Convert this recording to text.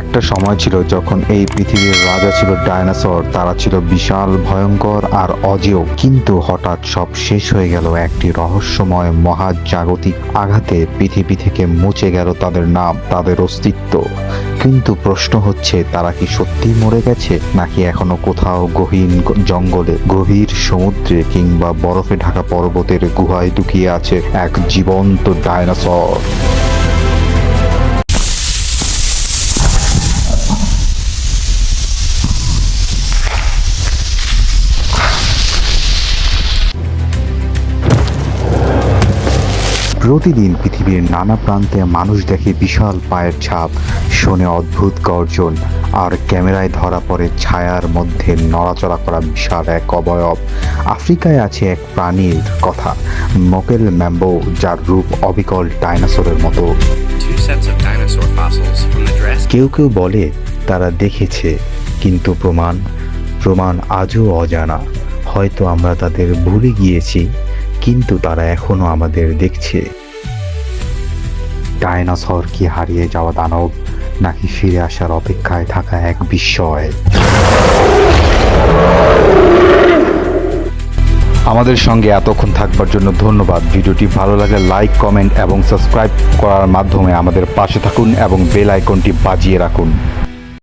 একটা সময় ছিল যখন এই পৃথিবীর রাজা ছিল ডায়নোসর। তারা ছিল বিশাল, ভয়ঙ্কর আর অজেয়। কিন্তু হঠাৎ সব শেষ হয়ে গেল একটি রহস্যময় মহাজাগতিক আঘাতে। পৃথিবী থেকে মুছে গেল তাদের নাম, তাদের অস্তিত্ব। কিন্তু প্রশ্ন হচ্ছে, তারা কি সত্যি মরে গেছে, নাকি এখনো কোথাও গহীন জঙ্গলে, গভীর সমুদ্রে কিংবা বরফে ঢাকা পর্বতের গুহায় লুকিয়ে আছে এক জীবন্ত ডায়নোসর। প্রতিদিন পৃথিবীর নানা প্রান্তে মানুষ দেখে বিশাল পায়ের ছাপ, শোনে অদ্ভুত গর্জন, আর ক্যামেরায় ধরা পড়ে ছায়ার মধ্যে নড়াচড়া করা বিশাল এক অবয়ব। আফ্রিকায় আছে এক প্রাণীর কথা, মকেল ম্যাম্বো, যার রূপ অবিকল ডাইনোসরের মতো। কেউ কেউ বলে তারা দেখেছে, কিন্তু প্রমাণ আজও অজানা। হয়তো আমরা তাদের ভুলে গিয়েছি, কিন্তু তারা এখনো আমাদের দেখছে। ডায়নোসর কি হারিয়ে যাওয়া দানব, নাকি ফিরে আসার অপেক্ষায় থাকা এক বিস্ময়? আমাদের সঙ্গে এতক্ষণ থাকবার জন্য ধন্যবাদ। ভিডিওটি ভালো লাগলে লাইক, কমেন্ট এবং সাবস্ক্রাইব করার মাধ্যমে আমাদের পাশে থাকুন এবং বেল আইকনটি বাজিয়ে রাখুন।